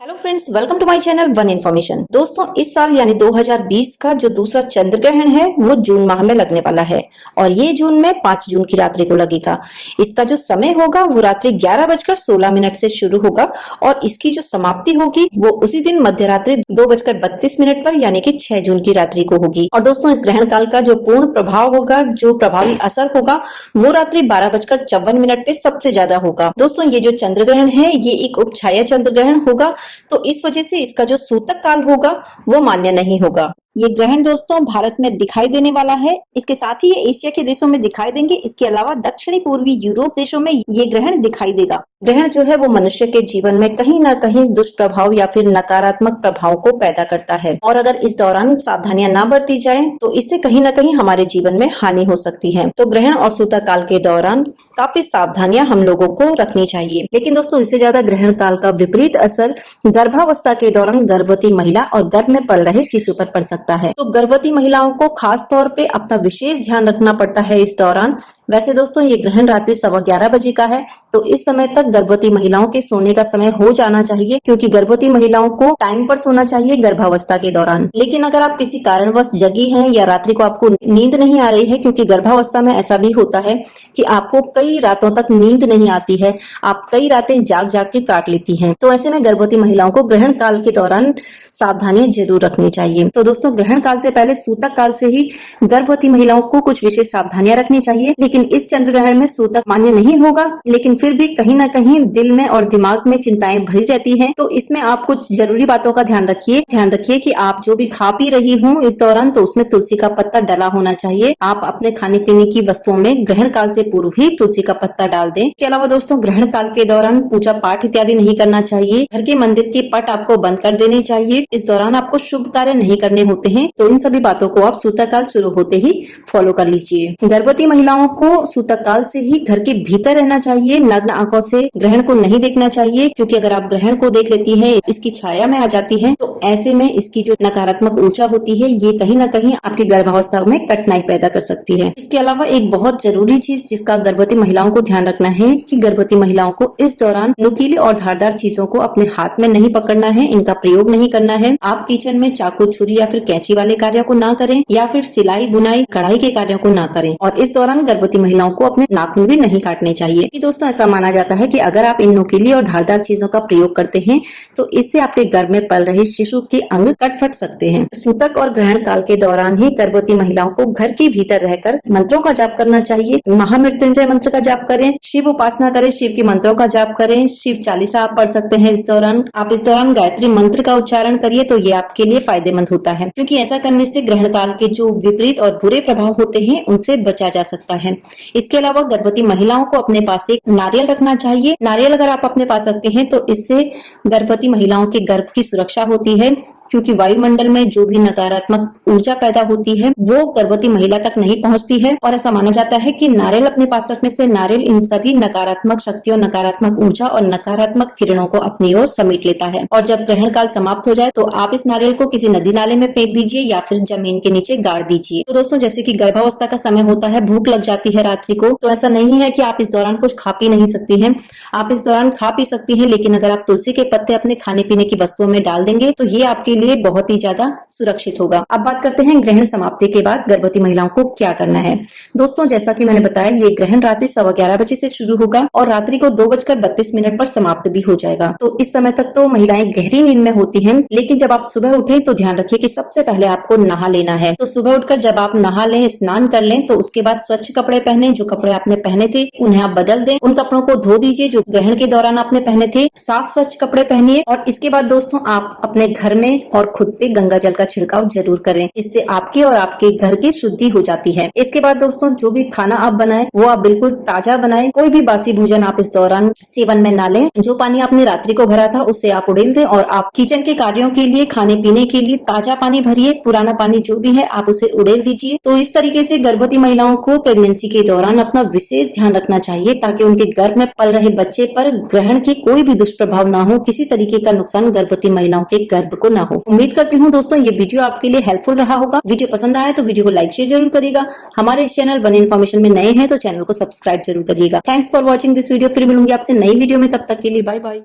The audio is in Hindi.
Hello friends, welcome to my channel one information. दोस्तों, इस साल यानी 2020 का जो दूसरा चंद्र ग्रहण है वो जून माह में लगने वाला है और ये जून में 5 जून की रात्रि को लगेगा। इसका जो समय होगा वो रात्रि 11:16 से शुरू होगा और इसकी जो समाप्ति होगी वो उसी दिन मध्य रात्रि 2:32 पर यानी कि 6 जून की रात्रि को होगी। और दोस्तों, इस ग्रहण काल का जो पूर्ण प्रभाव होगा, जो प्रभावी असर होगा वो रात्रि 12:54 पे सबसे ज्यादा होगा। दोस्तों, ये जो चंद्र ग्रहण है ये एक उपछाया चंद्र ग्रहण होगा, तो इस वजह से इसका जो सूतक काल होगा वो मान्य नहीं होगा। ये ग्रहण दोस्तों भारत में दिखाई देने वाला है, इसके साथ ही ये एशिया के देशों में दिखाई देंगे। इसके अलावा दक्षिणी पूर्वी यूरोप देशों में ये ग्रहण दिखाई देगा। ग्रहण जो है वो मनुष्य के जीवन में कहीं ना कहीं दुष्प्रभाव या फिर नकारात्मक प्रभाव को पैदा करता है और अगर इस दौरान सावधानियां ना बरती जाएं तो इससे कहीं ना कहीं हमारे जीवन में हानि हो सकती है। तो ग्रहण और सूतक काल के दौरान काफी सावधानियां हम लोगों को रखनी चाहिए। लेकिन दोस्तों, इससे ज्यादा ग्रहण काल का विपरीत असर गर्भावस्था के दौरान गर्भवती महिला और गर्भ में पल रहे शिशु पर पड़ सकता है। तो गर्भवती महिलाओं को खास तौर पे अपना विशेष ध्यान रखना पड़ता है इस दौरान। वैसे दोस्तों, ये ग्रहण रात्रि 11:15 बजे का है, तो इस समय तक गर्भवती महिलाओं के सोने का समय हो जाना चाहिए, क्योंकि गर्भवती महिलाओं को टाइम पर सोना चाहिए गर्भावस्था के दौरान। लेकिन अगर आप किसी कारणवश जगी हैं या रात्रि को आपको नींद नहीं आ रही है, क्योंकि गर्भावस्था में ऐसा भी होता है कि आपको कई रातों तक नींद नहीं आती है, आप कई रातें जाग जाग के काट लेती हैं, तो ऐसे में गर्भवती महिलाओं को ग्रहण काल के दौरान सावधानियां जरूर रखनी चाहिए। तो दोस्तों, ग्रहण काल से पहले सूतक काल से ही गर्भवती महिलाओं को कुछ विशेष सावधानियां रखनी चाहिए। लेकिन इस चंद्र ग्रहण में सूतक मान्य नहीं होगा, लेकिन फिर भी कहीं ना कहीं दिल में और दिमाग में चिंताएं भरी रहती हैं, तो इसमें आप कुछ जरूरी बातों का ध्यान रखिए कि आप जो भी खा पी रही हो इस दौरान तो उसमें तुलसी का पत्ता डला होना चाहिए। आप अपने खाने पीने की वस्तुओं में ग्रहण काल से पूर्व ही तुलसी का पत्ता डाल दें। इसके अलावा दोस्तों, ग्रहण काल के दौरान पूजा पाठ इत्यादि नहीं करना चाहिए। घर के मंदिर के पट आपको बंद कर देने चाहिए। इस दौरान आपको शुभ कार्य नहीं करने होते हैं, तो इन सभी बातों को आप सूतक काल शुरू होते ही फॉलो कर लीजिए। गर्भवती महिलाओं को सूतक काल से ही घर के भीतर रहना चाहिए, नग्न आंखों से ग्रहण को नहीं देखना चाहिए, क्योंकि अगर आप ग्रहण को देख लेती हैं, इसकी छाया में आ जाती हैं, तो ऐसे में इसकी जो नकारात्मक ऊर्जा होती है ये कहीं ना कहीं आपकी गर्भावस्था में कठिनाई पैदा कर सकती है। इसके अलावा एक बहुत जरूरी चीज जिसका गर्भवती महिलाओं को ध्यान रखना है कि गर्भवती महिलाओं को इस दौरान नुकीली और धारदार चीजों को अपने हाथ में नहीं पकड़ना है, इनका प्रयोग नहीं करना है। आप किचन में चाकू, छुरी या फिर कैंची वाले कार्यों को ना करें या फिर सिलाई, बुनाई, कढ़ाई के कार्यों को ना करें। और इस दौरान गर्भवती महिलाओं को अपने नाखून भी नहीं काटने चाहिए, कि दोस्तों ऐसा माना जाता है कि अगर आप इन नुकीली और धारदार चीजों का प्रयोग करते हैं तो इससे आपके गर्भ में पल रहे शिशु के अंग कट फट सकते हैं। सूतक और ग्रहण काल के दौरान ही गर्भवती महिलाओं को घर के भीतर रहकर मंत्रों का जाप करना चाहिए। महामृत्युंजय मंत्र का जाप करें, शिव उपासना करें, शिव के मंत्रों का जाप करें, शिव चालीसा आप पढ़ सकते हैं। इस दौरान गायत्री मंत्र का उच्चारण करिए, तो ये आपके लिए फायदेमंद होता है, क्योंकि ऐसा करने से ग्रहण काल के जो विपरीत और बुरे प्रभाव होते हैं उनसे बचा जा सकता है। इसके अलावा गर्भवती महिलाओं को अपने पास एक नारियल रखना चाहिए। नारियल अगर आप अपने पास रखते हैं तो इससे गर्भवती महिलाओं के गर्भ की सुरक्षा होती है, क्योंकि वायुमंडल में जो भी नकारात्मक ऊर्जा पैदा होती है वो गर्भवती महिला तक नहीं पहुंचती है। और ऐसा माना जाता है कि नारियल अपने पास रखने से नारियल इन सभी नकारात्मक शक्तियों, नकारात्मक ऊर्जा और नकारात्मक किरणों को अपनी ओर समेट लेता है। और जब ग्रहण काल समाप्त हो जाए तो आप इस नारियल को किसी नदी नाले में फेंक दीजिए या फिर जमीन के नीचे गाड़ दीजिए। तो दोस्तों, जैसे कि गर्भावस्था का समय होता है, भूख लग जाती है रात्रि को, तो ऐसा नहीं है कि आप इस दौरान कुछ खा पी नहीं सकती हैं। आप इस दौरान खा पी सकती हैं, लेकिन अगर आप तुलसी के पत्ते अपने खाने पीने की वस्तुओं में डाल देंगे तो ये आपके लिए बहुत ही ज्यादा सुरक्षित होगा। अब बात करते हैं ग्रहण समाप्ति के बाद गर्भवती महिलाओं को क्या करना है। दोस्तों, जैसा कि मैंने बताया, ये ग्रहण रात्रि 11:15 बजे से शुरू होगा और रात्रि को 2:32 पर समाप्त भी हो जाएगा। तो इस समय तक तो महिलाएं गहरी नींद में होती हैं, लेकिन जब आप सुबह उठे तो ध्यान रखिए कि सबसे पहले आपको नहा लेना है। तो सुबह उठकर जब आप नहा लें, स्नान कर लें, तो उसके बाद स्वच्छ कपड़े पहने। जो कपड़े आपने पहने थे उन्हें आप बदल दें, उन कपड़ों को धो दीजिए जो ग्रहण के दौरान आपने पहने थे। साफ स्वच्छ कपड़े पहनिए और इसके बाद दोस्तों आप अपने घर में और खुद पे गंगा जल का छिड़काव जरूर करें। इससे आपके और आपके घर की शुद्धि हो जाती है। इसके बाद दोस्तों, जो भी खाना आप बनाएं वो आप बिल्कुल ताजा बनाएं। कोई भी बासी भोजन आप इस दौरान सेवन में ना लें। जो पानी आपने रात्रि को भरा था उसे आप उड़ेल दें और आप किचन के कार्यों के लिए, खाने पीने के लिए ताजा पानी भरिए। पुराना पानी जो भी है आप उसे उड़ेल दीजिए। तो इस तरीके से गर्भवती महिलाओं को प्रेगनेंसी के दौरान अपना विशेष ध्यान रखना चाहिए, ताकि उनके गर्भ में पल रहे बच्चे पर ग्रहण के कोई भी दुष्प्रभाव ना हो, किसी तरीके का नुकसान गर्भवती महिलाओं के गर्भ को ना हो। उम्मीद करती हूँ दोस्तों ये वीडियो आपके लिए हेल्पफुल रहा होगा। वीडियो पसंद आया तो वीडियो को लाइक शेयर जरूर करिएगा। हमारे इस चैनल वन इन्फॉर्मेशन में नए हैं तो चैनल को सब्सक्राइब जरूर करिएगा। Thanks for watching this video. फिर मिलूंगी आपसे नई वीडियो में, तब तक के लिए बाय बाय।